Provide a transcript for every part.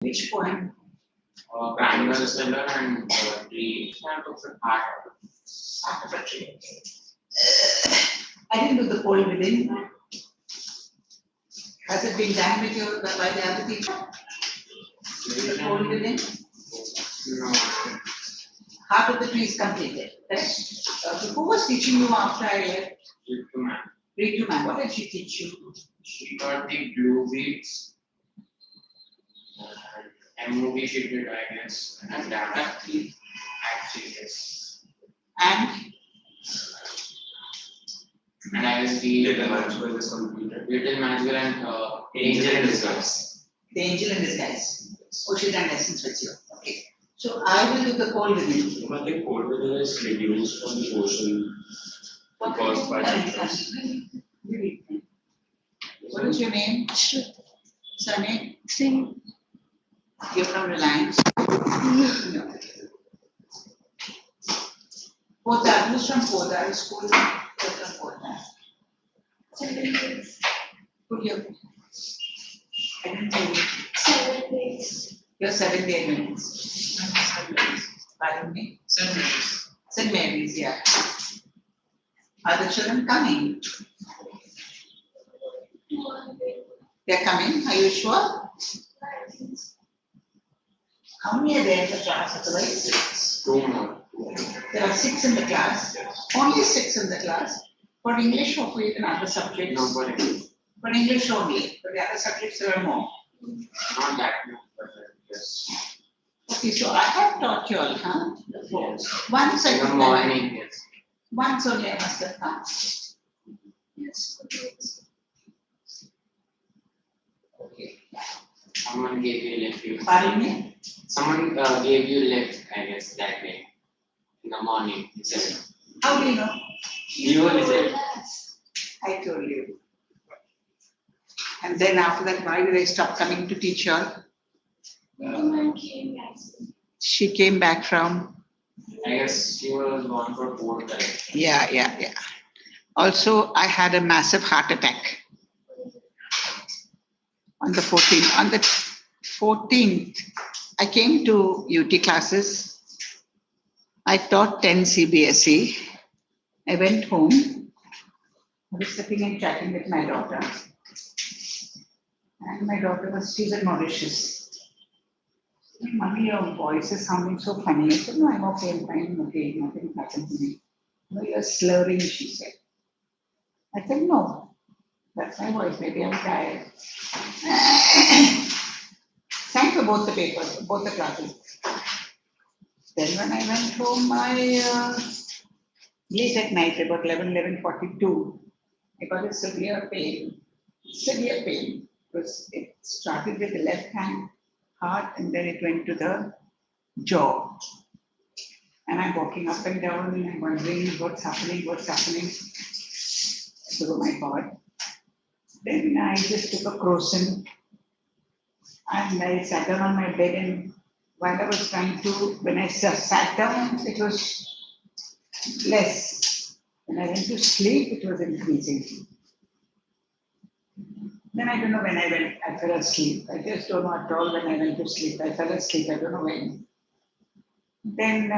Which poem? Granular Stellar and Tree. Art of a Tree. I didn't do the poll within. Has it been done with you by the other teacher? The poll within? No. Half of the tree is completed. Who was teaching you after I left? Ritu ma'am. What did she teach you? She got the blue beats. MOV she did, I guess. And Icse, yes. And I was the Little Maxwell is completed. Little Maxwell and Angel in Disguise. the angel in disguise. Oh, she done lessons with you. Okay. So I will do the poll within. I think code within is reduced from the portion caused by chapters. What is your name? Surname? Sing. You're from Reliance. No. Podar. Who's from Podar? School. You're from Podar. 7 days. Who you? I didn't tell you. 7 days. You're 7 minutes. Pardon me? St. Mary's. St. Mary's, yeah. Are the children coming? They're coming. Are you sure? How many are there in the class otherwise? 2 more. There are 6 in the class. Only 6 in the class. For English or for even other subjects? No, for English. For English only. For the other subjects there are more. Not that much, but yes. Okay, so I have taught you all, huh? Yes. Once I In the could morning, yes. Once only I must have come. Yes. Okay. Someone gave you lift. Pardon me? Someone gave you lift, I guess, that day. In the morning, he said. How do you know? You only said. I told you. And then after that, why did I stop coming to teach you all? She came back from. I guess she was gone for 4 days. Yeah. Also, I had a massive heart attack on the 14th. On the 14th, I came to UT classes. I taught 10 CBSE. I went home. I was sitting and chatting with my daughter. And my daughter she's in Mauritius. Mommy, your voice is sounding so funny. I said, no, I'm okay, I'm fine, I'm okay, nothing happened to me. No, you're slurring, she said. I said, no, that's my voice, maybe I'm tired. Thank for both the papers, both the classes. Then when I went home, late at night, about 11:42, I got a severe pain. Because it started with the left hand heart and then it went to the jaw. And I'm walking up and down and I'm wondering what's happening. So, oh my God. Then I just took a crocin and I sat down on my bed, and while I was when I sat down, it was less. When I went to sleep, it was increasing. Then I don't know when I fell asleep. I just don't know at all when I went to sleep. I fell asleep, I don't know when. Then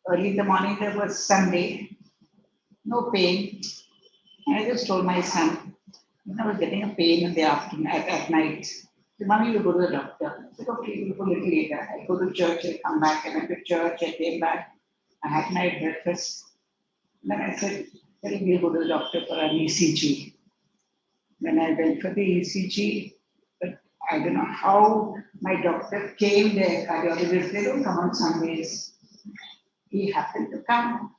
early in the morning, there was Sunday, no pain. And I just told my son, I was getting a pain in the afternoon, at night. So, Mommy, you go to the doctor. I said, okay, we'll go a little later. I go to church, I come back. I went to church, I came back. I had my breakfast. Then I said, we'll go to the doctor for an ECG. When I went for the ECG, but I don't know how my doctor came there, cardiologist, they don't come on Sundays. He happened to come.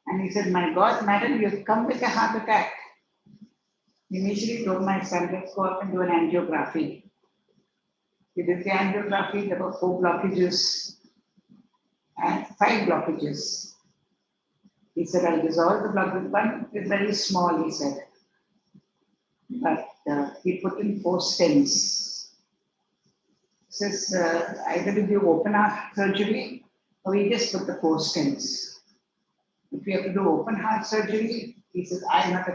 And he said, my God, madam, you've come with a heart attack. He immediately told my son, let's go up and do an angiography. He did the angiography, there were 4 blockages and 5 blockages. He said, I'll dissolve the blood. One is very small, he said. But he put in 4 stents. He says, either we do open heart surgery or we just put the 4 stents. If we have to do open heart surgery, he says, I'm not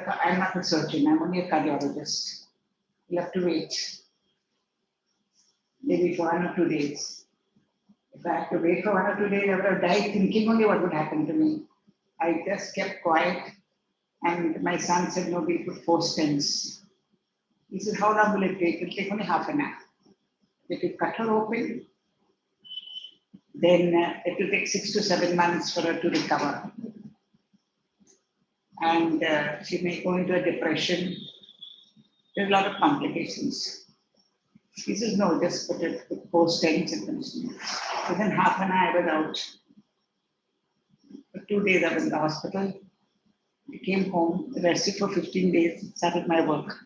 a surgeon, I'm only a cardiologist. You'll have to wait. maybe for 1 or 2 days. If I had to wait for 1 or 2 days, I would have died thinking only what would happen to me. I just kept quiet, and my son said, no, we put 4 stents. He said, how long will it take? It will take only half an hour. If you cut her open, then it will take 6 to 7 months for her to recover. And she may go into a depression. There's a lot of complications. He says, no, just put it with 4 stents and continue. Within half an hour, I was out. For 2 days, I was in the hospital. I came home, rested for 15 days, started my work.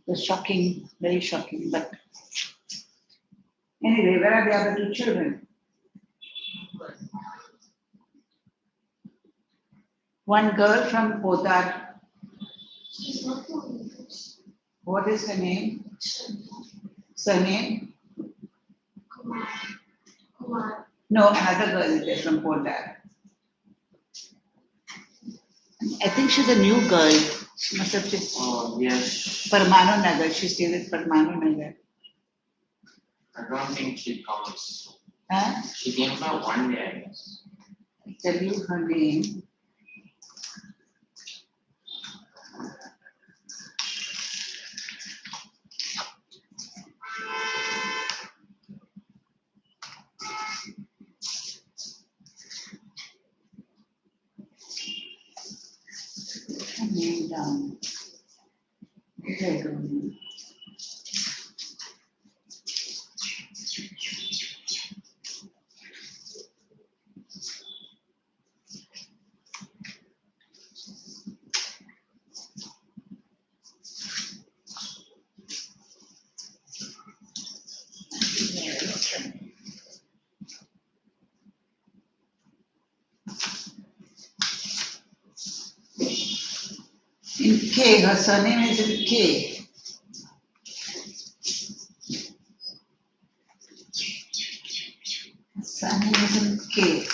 It was shocking, very shocking. But anyway, where are the other 2 children? One girl from Podar. She's not the only person. What is her name? Surname? Kumar. Kumar. No, another girl is there from Podar. I think she's a new girl. She must have just Oh, yes. Parmanu Nagar. She stays at Parmanu Nagar. I don't think she counts. Huh? She came for 1 day, I guess. I'll tell you her name. Her name down. There you go. In K, her surname is in K. Her surname is in K.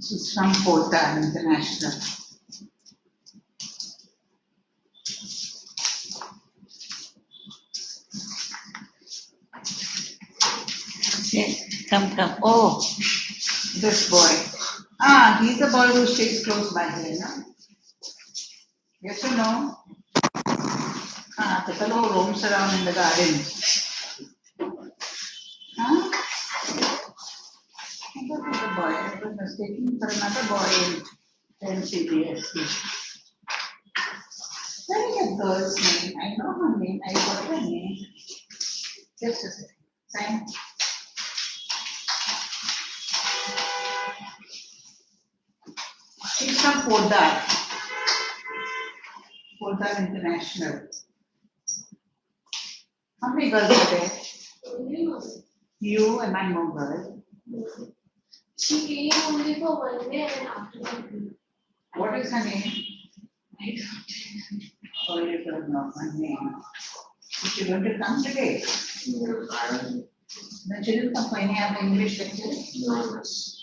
She's from Kota International. Yeah, come. Oh, this boy. Ah, he's the boy who stays close by here, no? Yes or no? Ah, the fellow who roams around in the garden. Huh? I thought it was a boy. I was mistaken for another boy in CBSE. Tell me a girl's name. I know her name. I got her name. Just a second. Sign. She's from Podar. Podar International. How many girls are there? Only one. You and one more girl. She came only for 1 day and after that. What is her name? I don't Oh, you don't know her name. Is she going to come today? know. I don't Then she didn't come for any other English lectures. know this.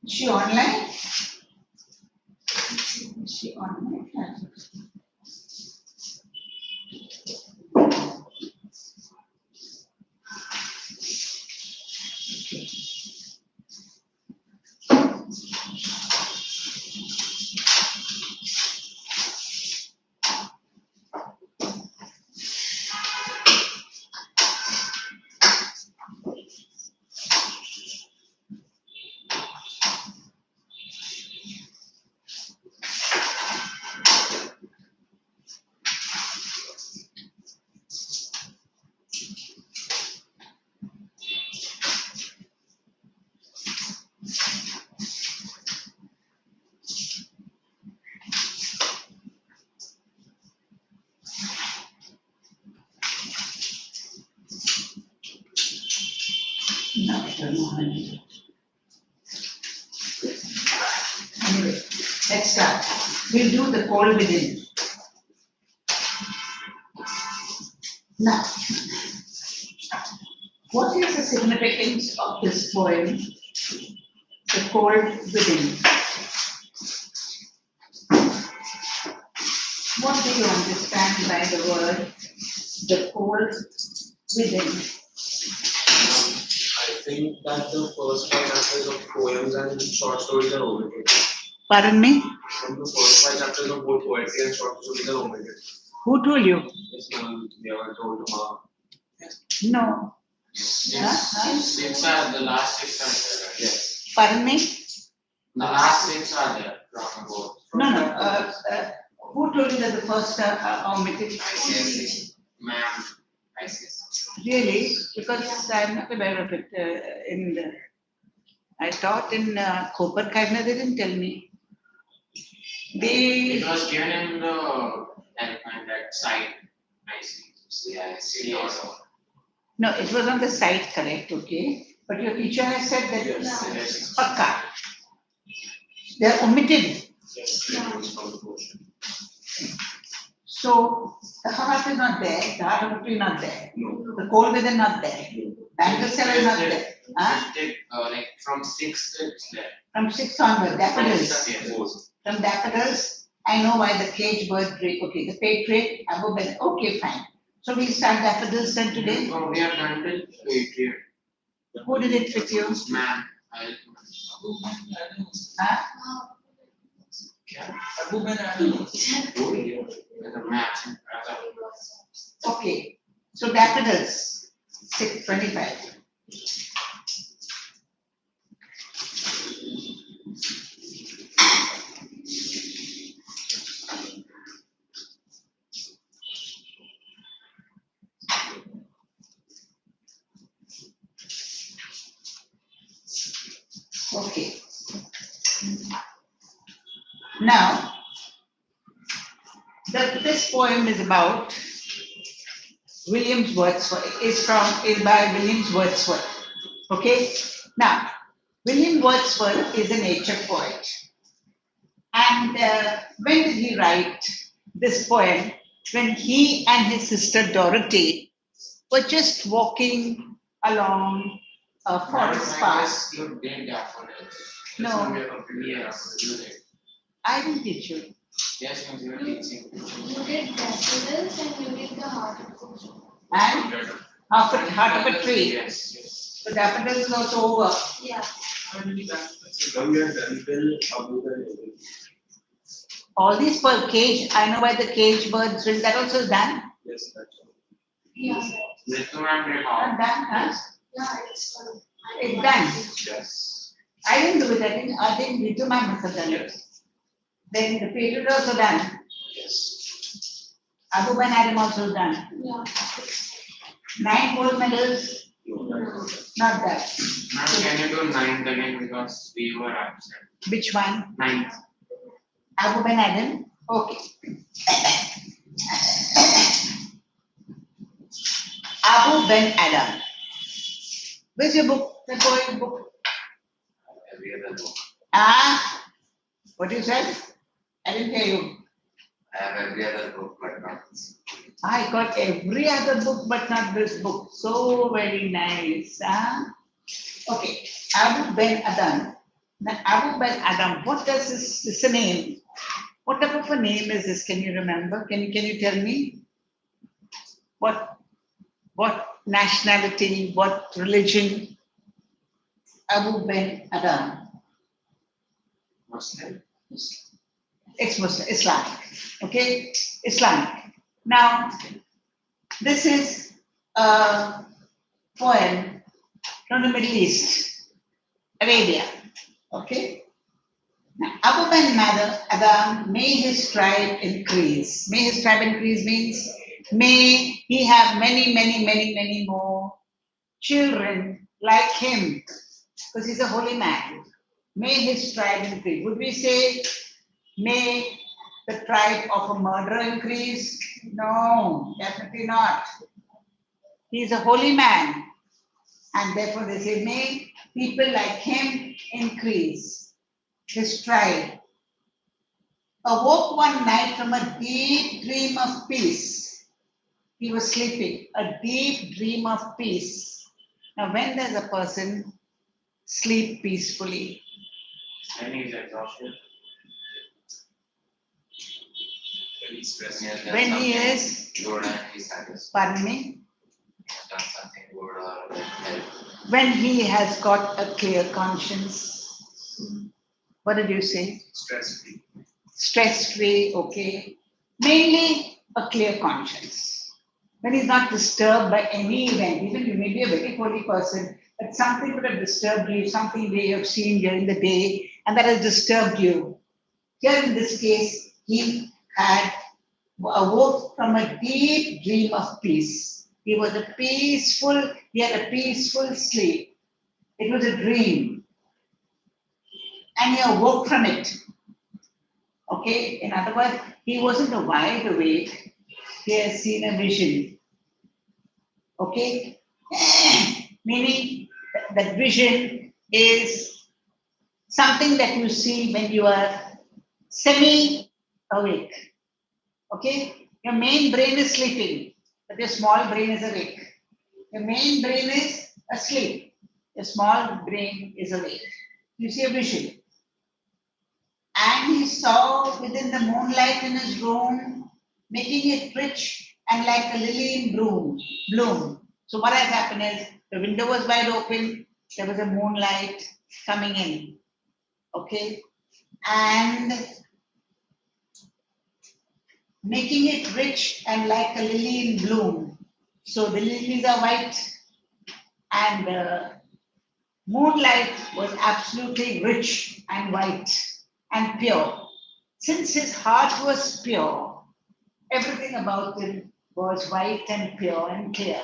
Is she online? Is she online? Okay. No, I don't know her name. Anyway, let's start. We'll do the cold within. Now, what is the significance of this poem, The Cold Within? What do you understand by the word, the cold within? I think that the first 5 chapters of poems and short stories are omitted. Pardon me? From the first 5 chapters of both poetry and short stories are omitted. Who told you? Yes, ma'am, they are told No. Six are the last 6 are there. yes. Pardon me? The last 6 are there from both. No. Who told you that the first are omitted? Icse, ma'am, Icse. Really? Because I'm not aware of it. I taught in Koperkaina, they didn't tell me. It was given in the that site. I see. Yeah, I see also. No, it was on the site, correct, okay. But your teacher has said that Yes. Pakka. They are omitted. Yes, reduced from the portion. So the heart is not there, the heart of tree not there. No. The cold weather not there. Bangle cell is not there. Huh? Like from 6 it's there. From 6 onward, daffodils. Yes. From daffodils, I know why the cage bird drake. Okay, the patriot, Abu Ben. Okay, fine. So we start daffodils then today. Oh, we have done till 8 here. Who did it with you? Ma'am. Huh? The match. Okay. So daffodils, 625. Okay. Now, this poem is about Williams Wordsworth. Is by Williams Wordsworth. Okay. Now, William Wordsworth is a nature poet, and when did he write this poem? When he and his sister Dorothy were just walking along a forest path. You did daffodils. No. Yes, you did. I didn't teach you. Yes, you were teaching. You did daffodils and you did the heart of the tree. And heart of a tree. Yes. So daffodils is also over. Yeah. Now we are done till Abu Ben. All these per cage, I know why the cage birds will, that also is done. Yes, that's all. Yeah. Little and Not done, huh? Yeah, it's fun. It's done. Yes. I didn't do it, I think Ritu ma'am must have done it. Yes. Then the patriot also done. Yes. Abu Ben Adam also done. Yeah. 9 gold medals, not that. Ma'am, can you do 9th again because we were absent? Which one? 9th. Abu Ben Adam? Okay. Abu Ben Adam. Where's your book? The poem book. Every other book. Ah, what you said? I didn't hear you. I have every other book, but not this. I got every other book, but not this book. So very nice. Huh? Okay, Abu Ben Adam. Now, Abu Ben Adam, what does this is a name? What type of a name is this? Can you remember? Can you tell me? What nationality, what religion? Abu Ben Adam. Muslim? Ex-Muslim, Islamic. Okay, Islamic. Now, this is a poem from the Middle East, Arabia. Okay. Now, Abu Ben Adam, may his tribe increase. May his tribe increase means may he have many more children like him, because he's a holy man. May his tribe increase. Would we say, may the tribe of a murderer increase? No, definitely not. He is a holy man, and therefore they say, may people like him increase. His tribe awoke one night from a deep dream of peace. He was sleeping, a deep dream of peace. Now, when does a person sleep peacefully? And he's exhausted. When he's stressed, he has done When he something is, good and he's satisfied. pardon me, He has done something good or help. when he has got a clear conscience. What did you say? Stress free. Stress free, okay. Mainly a clear conscience. When he's not disturbed by any event, even you may be a very holy person, but something could have disturbed you, something that you have seen during the day, and that has disturbed you. Here in this case, he had awoke from a deep dream of peace. He had a peaceful sleep. It was a dream. And he awoke from it. Okay, in other words, he wasn't a wide awake. He has seen a vision. Okay, meaning that vision is something that you see when you are semi-awake. Okay, your main brain is sleeping, but your small brain is awake. Your main brain is asleep. Your small brain is awake. You see a vision. And he saw within the moonlight in his room, making it rich and like a lily in bloom. So what has happened is the window was wide open, there was a moonlight coming in. Okay? And making it rich and like a lily in bloom. So the lilies are white and the moonlight was absolutely rich and white and pure. Since his heart was pure, everything about him was white and pure and clear.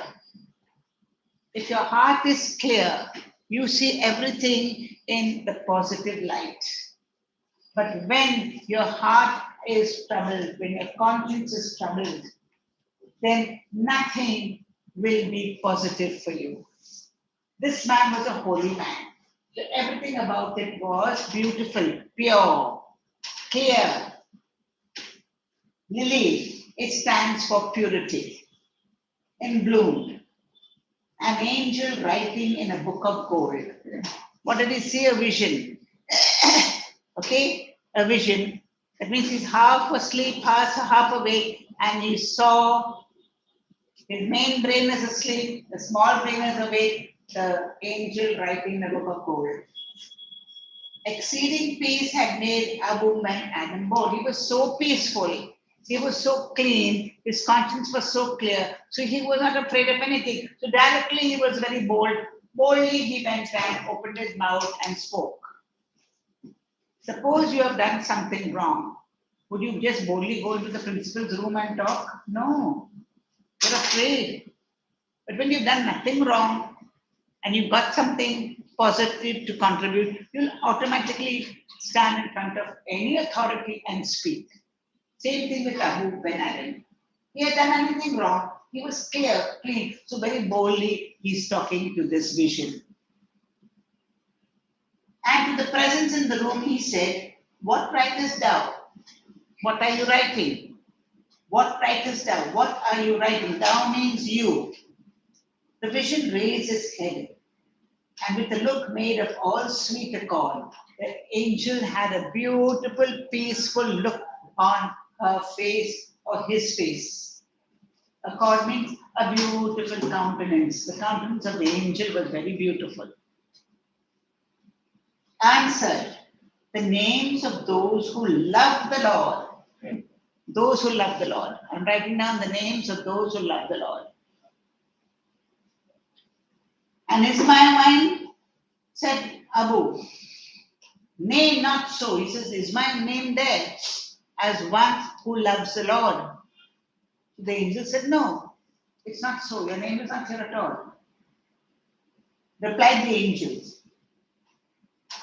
If your heart is clear, you see everything in the positive light. But when your heart is troubled, when your conscience is troubled, then nothing will be positive for you. This man was a holy man. So everything about it was beautiful, pure, clear. Lily, it stands for purity. In bloom, an angel writing in a book of gold. What did he see? A vision. Okay, a vision. That means he's half asleep, half awake, and he saw his main brain is asleep, the small brain is awake, the angel writing in a book of gold. Exceeding peace had made Abu Man Adam bold. He was so peaceful. He was so clean. His conscience was so clear. So he was not afraid of anything. So directly he was very bold. Boldly he went and opened his mouth and spoke. Suppose you have done something wrong. Would you just boldly go into the principal's room and talk? No. You're afraid. But when you've done nothing wrong and you've got something positive to contribute, you'll automatically stand in front of any authority and speak. Same thing with Abu Ben Adam. He had done anything wrong. He was clear, clean. So very boldly, he's talking to this vision. And to the presence in the room, he said, "What writest thou? What are you writing? What writest thou? What are you writing?" Thou means you. The vision raised his head, and with a look made of all sweet accord, the angel had a beautiful, peaceful look on her face or his face. Accord means a beautiful countenance. The countenance of the angel was very beautiful. Answered, the names of those who love the Lord. Those who love the Lord. I'm writing down the names of those who love the Lord. And is my mind? Said Abu. Nay, not so. He says, is my name there as one who loves the Lord? The angel said, no, it's not so. Your name is not here at all. Replied the angel.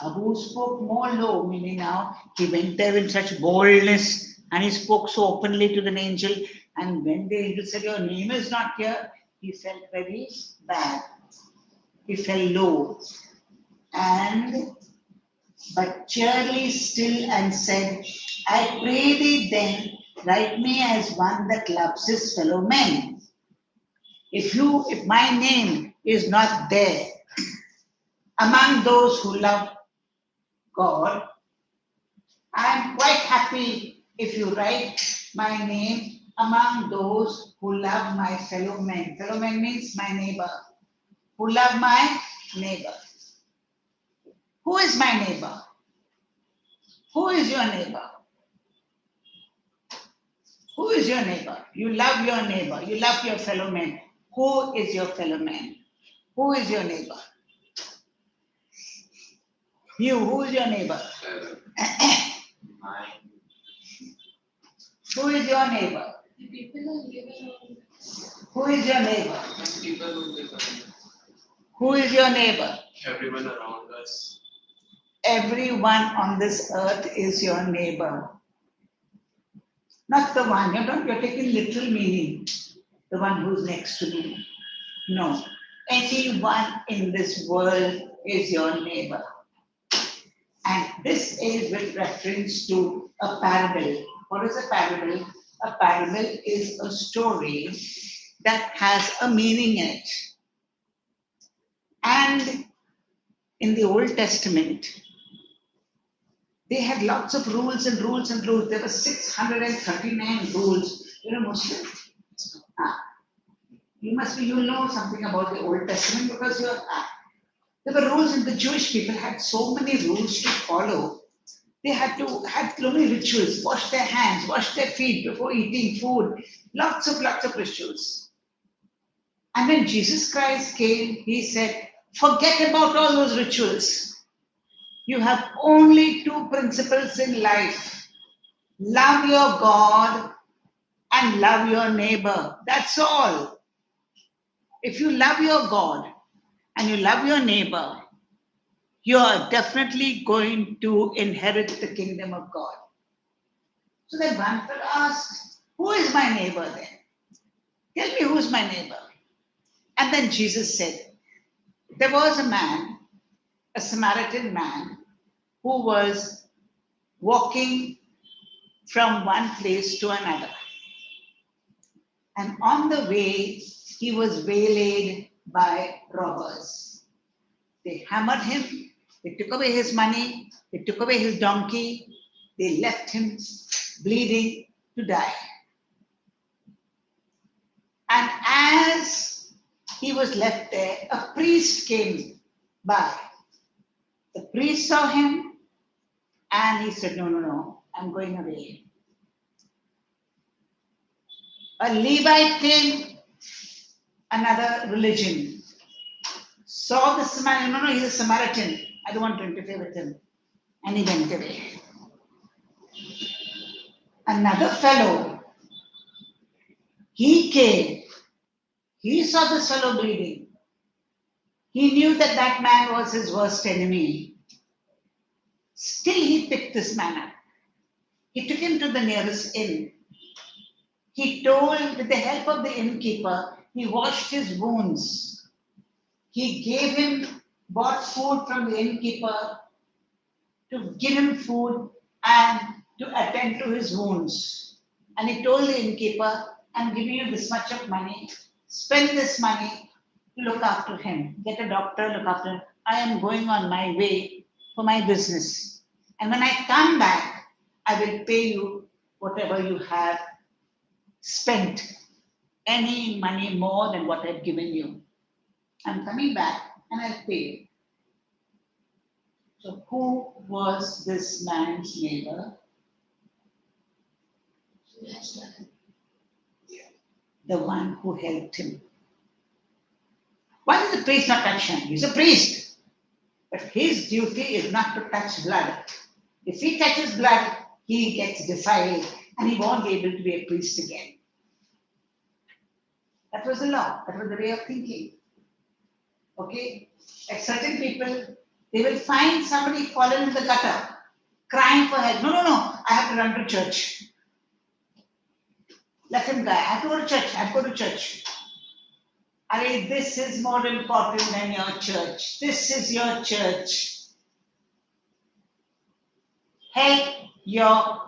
Abu spoke more low, meaning now he went there in such boldness and he spoke so openly to the angel. And when the angel said, your name is not here, he felt very bad. He fell low. But cheerily still and said, I pray thee then, write me as one that loves his fellow men. If my name is not there among those who love God, I'm quite happy if you write my name among those who love my fellow men. Fellow men means my neighbor. Who love my neighbor. Who is my neighbor? Who is your neighbor? Who is your neighbor? You love your neighbor. You love your fellow man. Who is your fellow man? Who is your neighbor? You, who is your neighbor? Mine. Who is your neighbor? The people are living on. Who is your neighbor? People who live around. Who is your neighbor? Everyone around us. Everyone on this earth is your neighbor. Not the one, you're taking literal meaning. The one who's next to me. No. Anyone in this world is your neighbor. And this is with reference to a parable. What is a parable? A parable is a story that has a meaning in it. And in the Old Testament, they had lots of rules and rules and rules. There were 639 rules. You're a Muslim. You know something about the Old Testament because there were rules and the Jewish people had so many rules to follow. They had so many rituals, wash their hands, wash their feet before eating food, lots of rituals. And when Jesus Christ came, he said, forget about all those rituals. You have only two principles in life. Love your God and love your neighbor. That's all. If you love your God and you love your neighbor, you are definitely going to inherit the kingdom of God. So then one could ask, who is my neighbor then? Tell me who's my neighbor. And then Jesus said, there was a man, a Samaritan man, who was walking from one place to another. And on the way, he was waylaid by robbers. They hammered him, they took away his money, they took away his donkey, they left him bleeding to die. And as he was left there, a priest came by. The priest saw him and he said, no, I'm going away. A Levite came, another religion, saw the Samaritan, no, he's a Samaritan. I don't want to interfere with him. And he went away. Another fellow, he came. He saw this fellow bleeding. He knew that that man was his worst enemy. Still, he picked this man up. He took him to the nearest inn. He told, with the help of the innkeeper, he washed his wounds. He gave him, bought food from the innkeeper to give him food and to attend to his wounds. And he told the innkeeper, I'm giving you this much of money. Spend this money to look after him. Get a doctor, look after him. I am going on my way for my business. And when I come back, I will pay you whatever you have spent. Any money more than what I've given you. I'm coming back and I'll pay you. So who was this man's neighbor? The one who helped him. Why did the priest not touch him? He's a priest. But his duty is not to touch blood. If he touches blood, he gets defiled and he won't be able to be a priest again. That was the law. That was the way of thinking. Okay? Like certain people, they will find somebody fallen in the gutter, crying for help. No, I have to run to church. Let him die. I have to go to church. I have to go to church. Arey, this is more important than your church. This is your church. Help your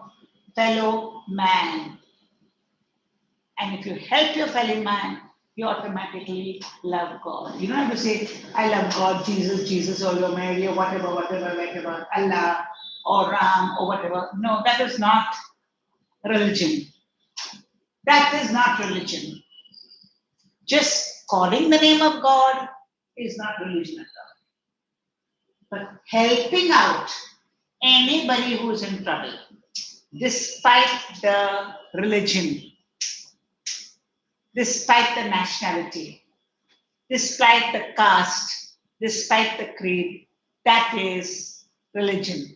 fellow man. And if you help your fellow man, you automatically love God. You don't have to say, I love God, Jesus, or your Mary, or whatever, Allah, or Ram, or whatever. No, that is not religion. That is not religion. Just calling the name of God is not religion at all. But helping out anybody who's in trouble, despite the religion, despite the nationality, despite the caste, despite the creed, that is religion.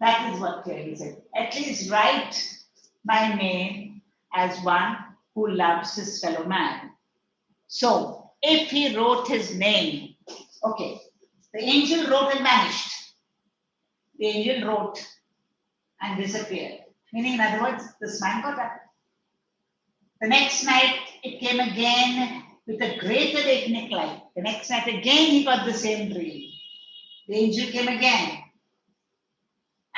That is what clearly said. At least write my name as one who loves his fellow man. So, if he wrote his name, okay, the angel wrote and vanished. The angel wrote and disappeared. Meaning, in other words, this man got up. The next night, it came again with a great awakening light. The next night, again, he got the same dream. The angel came again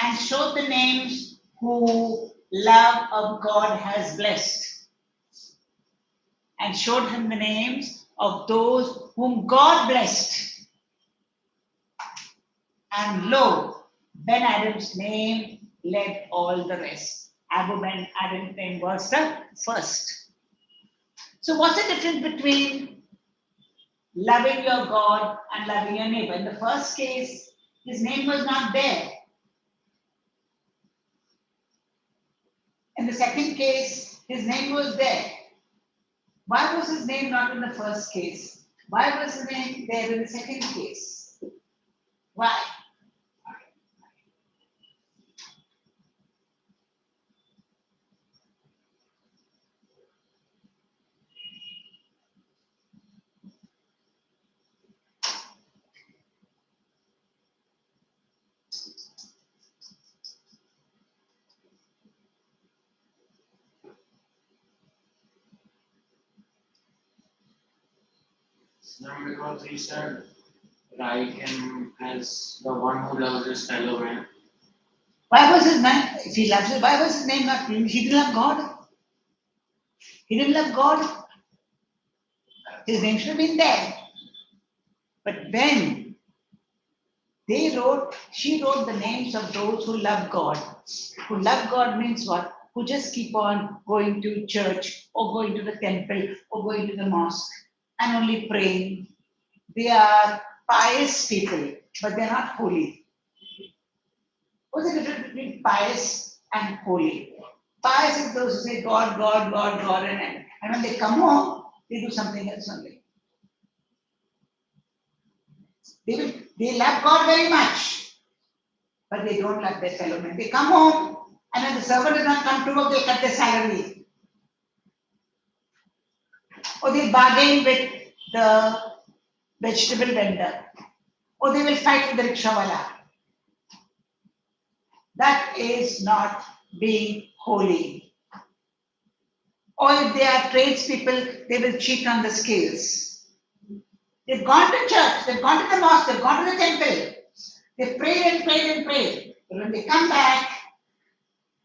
and showed the names who love of God has blessed, and showed him the names of those whom God blessed. And lo, Ben Adam's name led all the rest. Ben Adam's name was the first. So what's the difference between loving your God and loving your neighbor? In the first case, his name was not there. In the second case, his name was there. Why was his name not in the first case? Why was his name there in the second case? Why? Now, because he said, write him as the one who loves his fellow man. Why was his man, if he loves it, why was his name not, he didn't love God? He didn't love God. His name should have been there. But when she wrote the names of those who love God. Who love God means what? Who just keep on going to church or going to the temple or going to the mosque and only praying. They are pious people, but they're not holy. What's the difference between pious and holy? Pious is those who say God, God, God, God, and when they come home, they do something else only. They love God very much, but they don't love their fellow men. They come home, and when the servant does not come to work, they cut their salary. Or they bargain with the vegetable vendor. Or they will fight with the rickshawala. That is not being holy. Or if they are tradespeople, they will cheat on the scales. They've gone to church, they've gone to the mosque, they've gone to the temple. They pray and pray and pray. But when they come back,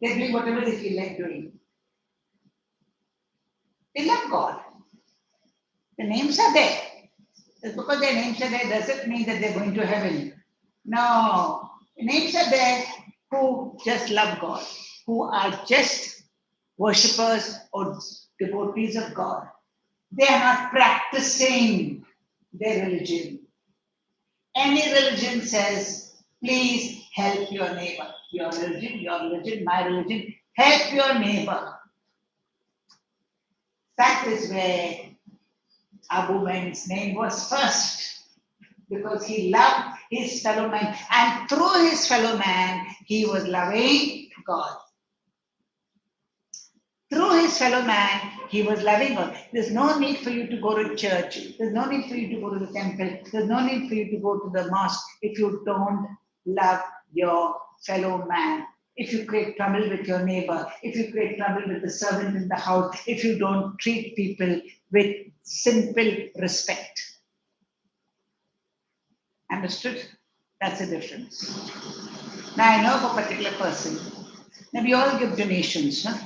they're doing whatever they feel like doing. They love God. The names are there. Just because their names are there doesn't mean that they're going to heaven. No. The names are there who just love God, who are just worshippers or devotees of God. They are not practicing their religion. Any religion says, please help your neighbor. Your religion, my religion, help your neighbor. That is where Abu Men's name was first, because he loved his fellow man, and through his fellow man, he was loving God. Through his fellow man, he was loving God. There's no need for you to go to church. There's no need for you to go to the temple. There's no need for you to go to the mosque if you don't love your fellow man. If you create trouble with your neighbor, if you create trouble with the servant in the house, if you don't treat people with simple respect. Understood? That's the difference. Now I know of a particular person. Now we all give donations, huh?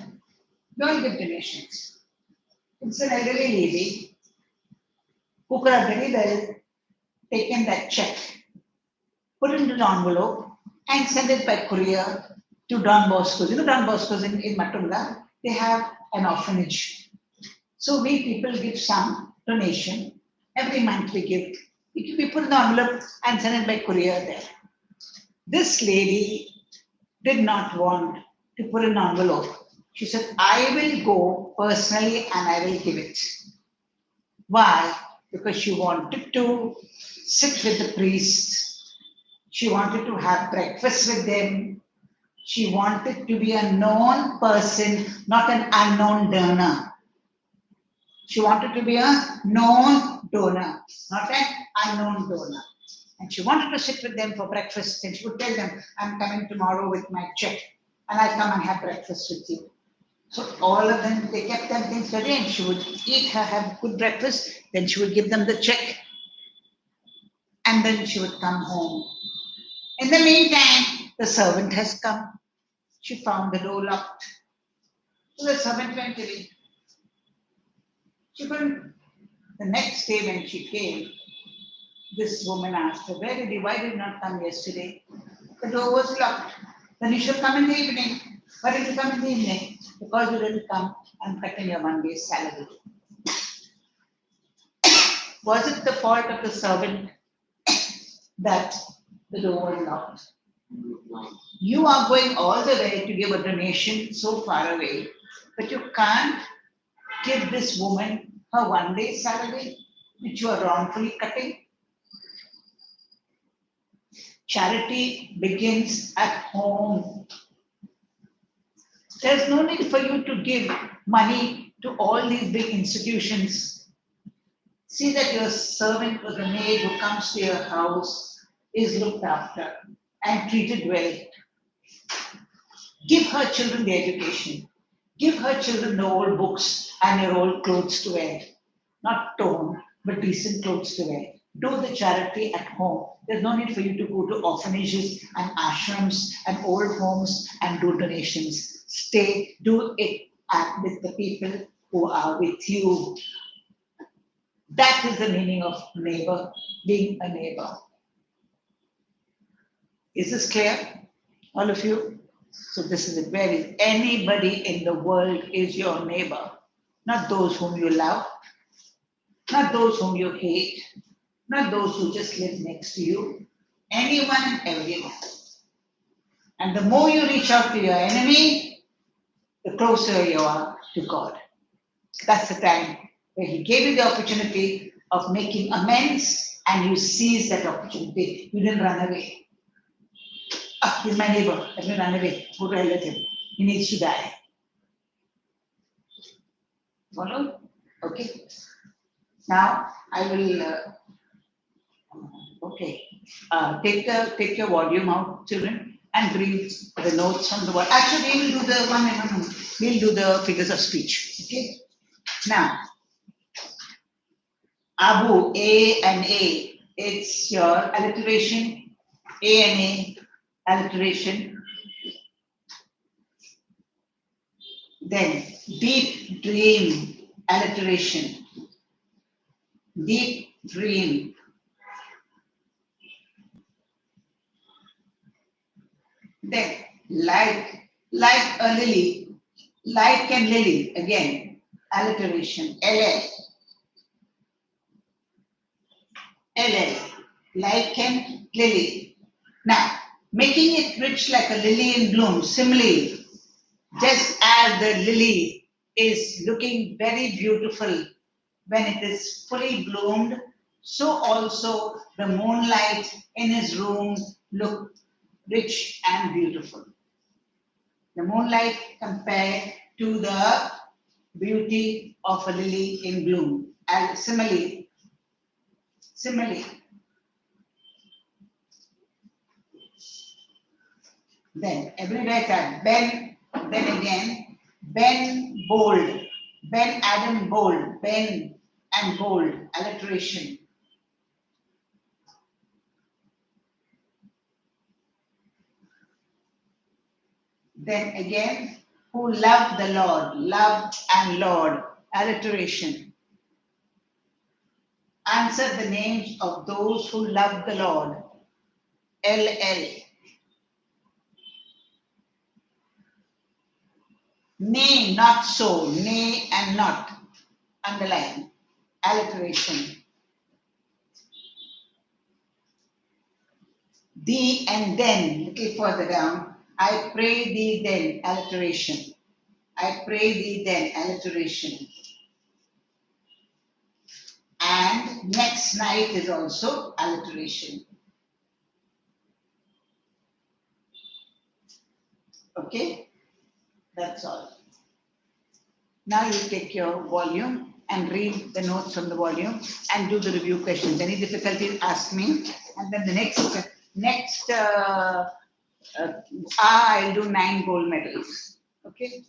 We all give donations. It's an elderly lady who could have very well taken that check, put it into an envelope, and send it by courier to Don Bosco's. You know Don Bosco's in Matunga, they have an orphanage. So we people give some donation. Every month we give. We put in the envelope and send it by courier there. This lady did not want to put an envelope. She said, I will go personally and I will give it. Why? Because she wanted to sit with the priests. She wanted to have breakfast with them. She wanted to be a known person, not an unknown donor. She wanted to be a known donor, not an unknown donor. And she wanted to sit with them for breakfast. And she would tell them, I'm coming tomorrow with my check, and I'll come and have breakfast with you. So all of them, they kept them things ready, and she would eat her, have good breakfast, then she would give them the check, and then she would come home. In the meantime, the servant has come. She found the door locked. So the servant went away. She couldn't. The next day when she came, this woman asked her, why did you not come yesterday? The door was locked. Then you should come in the evening. Why did you come in the evening? Because you didn't come, I'm cutting your 1 day's salary. Was it the fault of the servant that the door was locked? No. You are going all the way to give a donation so far away, but you can't give this woman her 1 day's salary, which you are wrongfully cutting. Charity begins at home. There's no need for you to give money to all these big institutions. See that your servant or the maid who comes to your house is looked after and treated well. Give her children the education. Give her children the old books and your old clothes to wear. Not torn, but decent clothes to wear. Do the charity at home. There's no need for you to go to orphanages and ashrams and old homes and do donations. Stay, do it with the people who are with you. That is the meaning of neighbor, being a neighbor. Is this clear, all of you? So this is it. Very anybody in the world is your neighbor, not those whom you love, not those whom you hate, not those who just live next to you. Anyone and everyone. And the more you reach out to your enemy, the closer you are to God. That's the time where He gave you the opportunity of making amends, and you seized that opportunity. You didn't run away. Ah, he's my neighbor. Let me run away. Go to hell with him. He needs to die. Follow? Okay. Now I will. Okay. Take your volume out, children, and read the notes from the word. Actually, we will do the one. We'll do the figures of speech. Okay. Now, Abu, A and A. It's your alliteration. A and A, alliteration. Then deep dream, alliteration. Deep dream. Then like a lily, like and lily, again, alliteration. LL, LL, like and lily. Now, making it rich like a lily in bloom, simile. Just as the lily is looking very beautiful when it is fully bloomed, so also the moonlight in his room looked rich and beautiful. The moonlight compared to the beauty of a lily in bloom. And simile. Then everywhere that Ben, then again, Ben bold, Ben Adam bold, Ben and bold, alliteration. Then again, who loved the Lord, loved and Lord, Alliteration. Answer the names of those who love the Lord. LL. Nay, not so. Nay and not. Underline. Alliteration. Thee and then, little further down. I pray thee then. Alliteration. I pray thee then. Alliteration. And next night is also alliteration. Okay? That's all. Now you take your volume and read the notes from the volume and do the review questions. Any difficulties, ask me. And then the next I'll do 9 gold medals. Okay?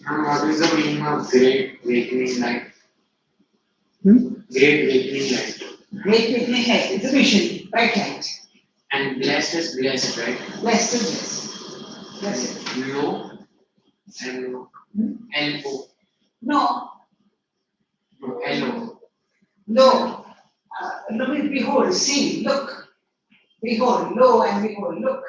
And what is the meaning of great awakening light? Great awakening light. Great awakening light is a vision, bright light. And blessed is blessed, right? Blessed is blessed. Blessed. Low and L-O. No, No, L-O. no. No means behold, see, look. Behold, lo and behold, look.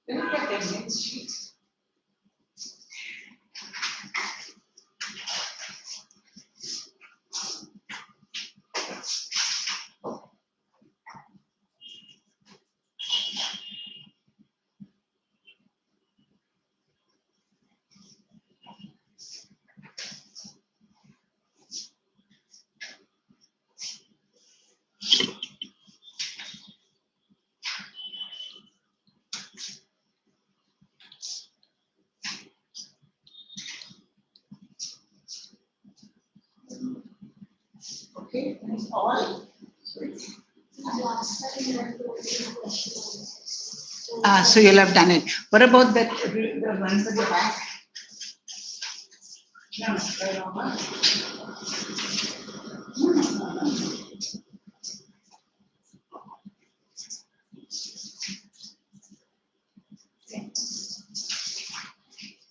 Look at the next sheet. Okay, that's all. Last time you had told me a question. So you'll have done it. What about that, the ones at the back? No, they're not. No.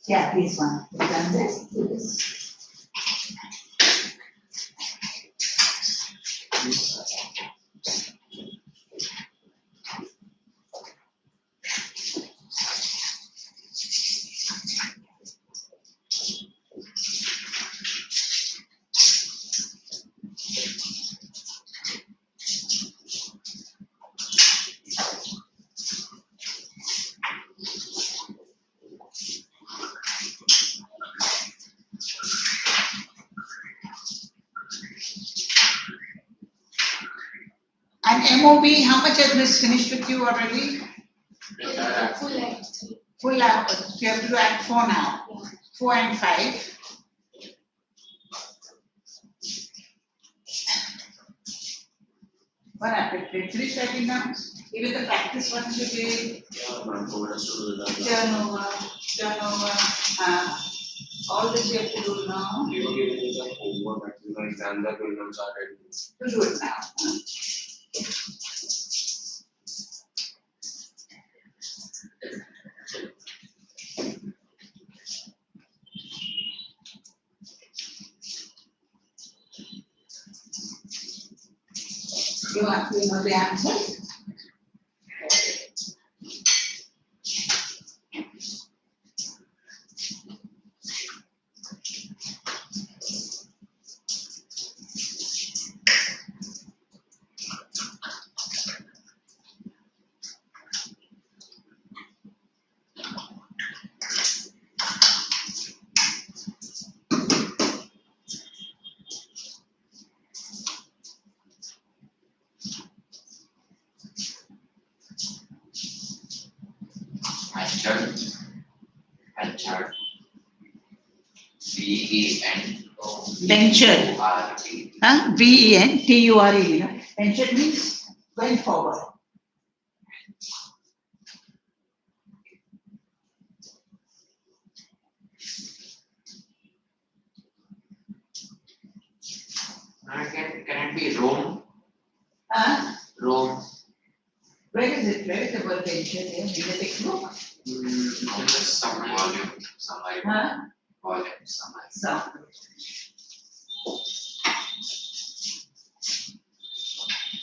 Yeah, this one. We've done this. And MOB, how much has this finished with you already? Full light. Full app, you have to do Act 4 now. 4 and 5. What happened? Did you finish writing down? Even the practice ones you did, turnover, all this you have to do now. You were giving me some homework actually, my exams are going on, so I read it. You do it now. You want to know the answer? Venture. V-E-N. Venture. U-R-E. Huh? VENTURE. You know? Venture means going forward. Can it be Rome? Huh? Rome. Where is it? Where is the word venture there? In the textbook? Some volume. Some Huh? volume. Some So.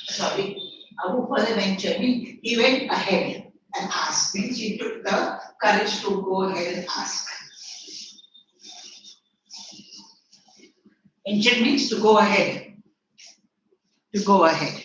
Sorry. Abu for the venture means he went ahead. and ask. Means she took the courage to go ahead and ask. Ancient means to go ahead. To go ahead.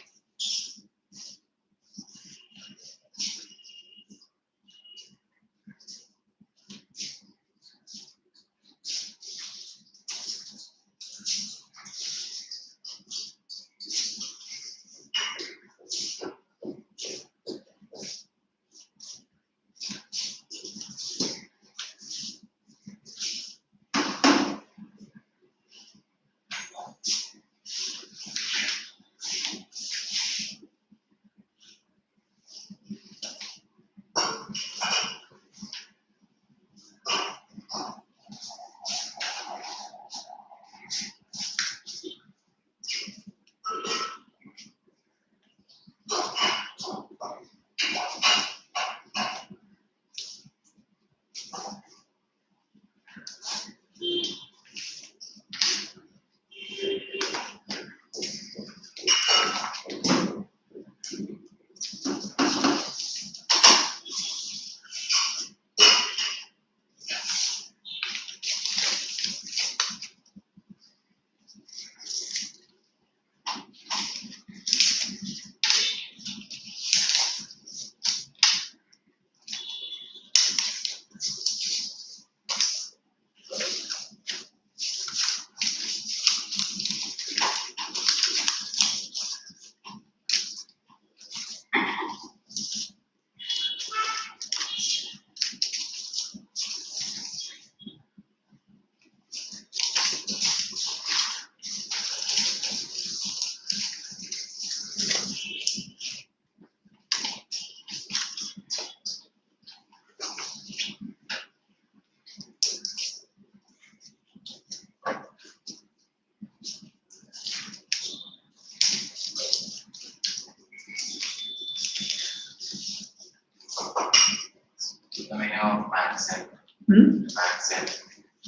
The meaning of maxim. Maxim.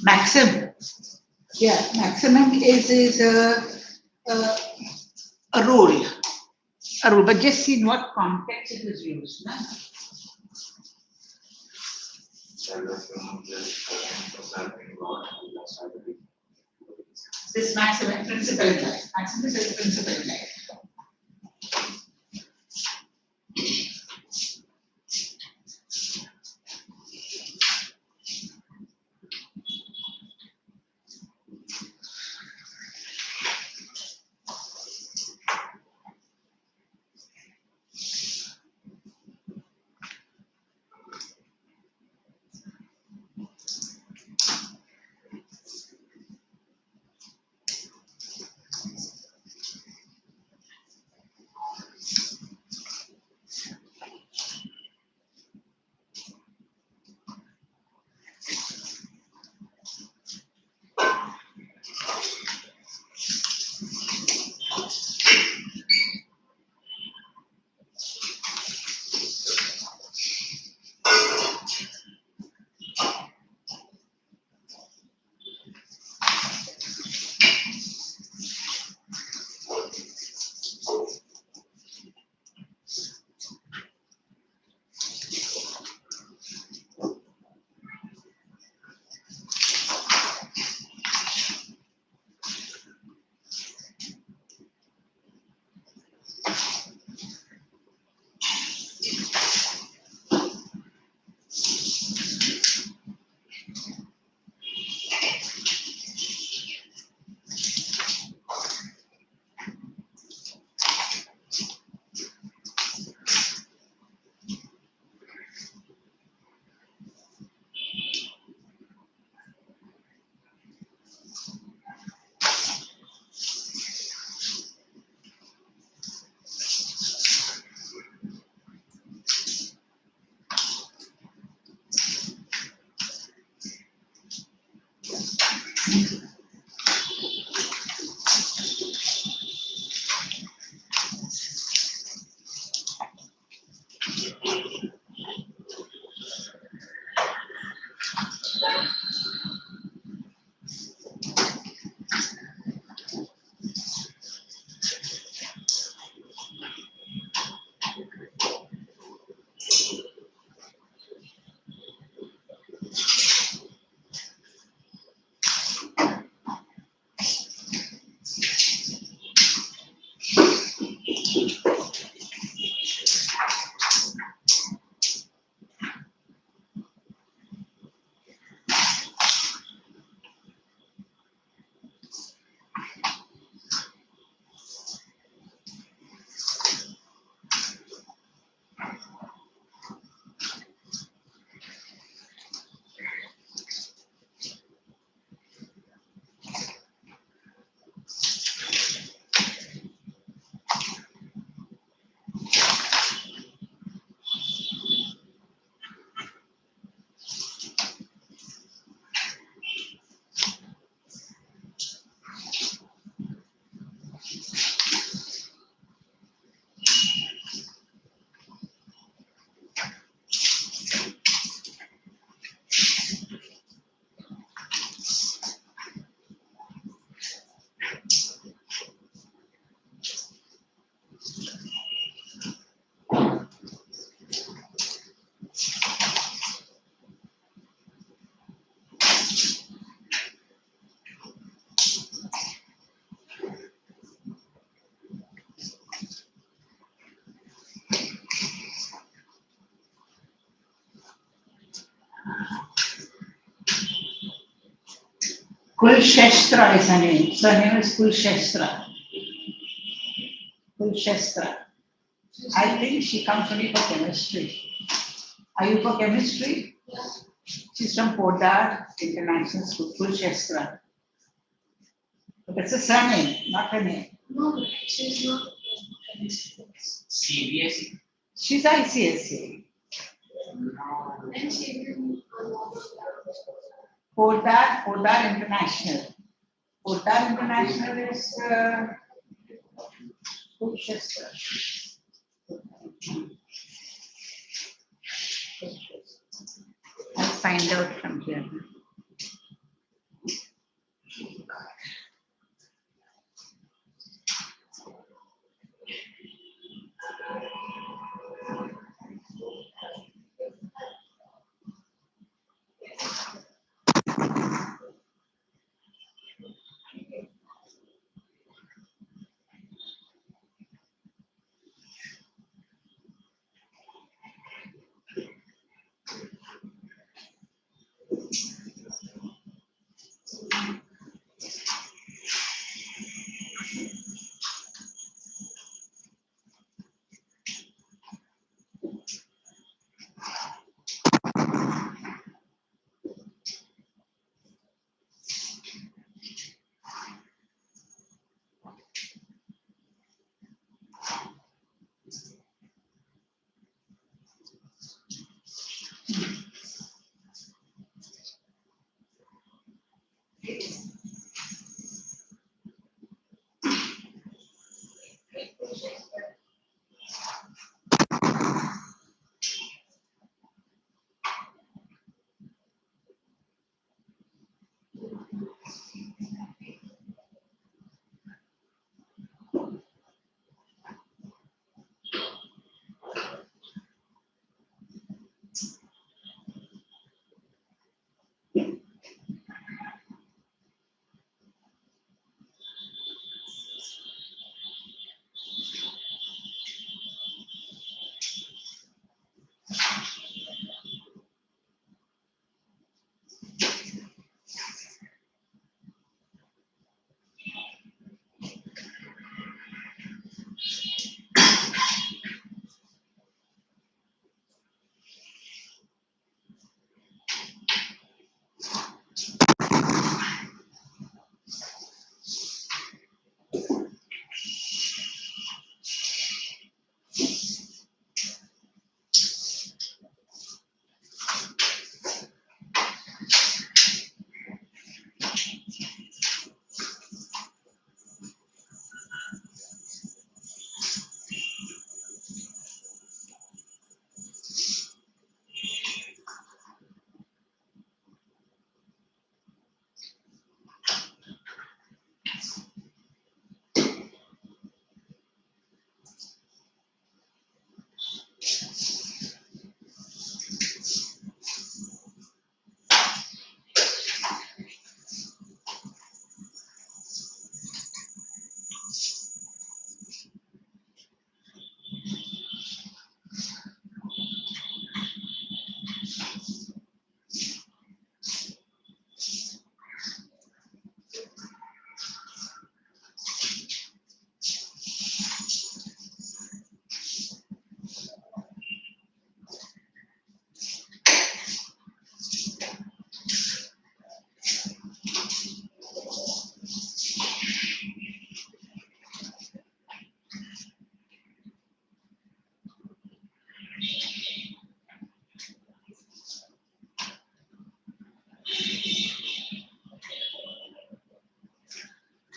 Maxim. Yeah, maximum is a rule. A rule, but just see in what context it is used. No? This maximum principle in life. Maximum is a principle in life. Kulshestra is her name. Surname is Kulshestra. Kulshestra. I think she comes only for chemistry. Are you for chemistry? Yeah. She's from Podar International School, Kulshestra. But that's a surname, not her name. No, she's not. CBSE. She's ICSE. No. And she will Podar International. Podar International is Kulshestra. I'll find out from here.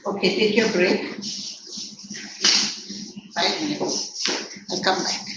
Okay, take your break. 5 minutes. I'll come back.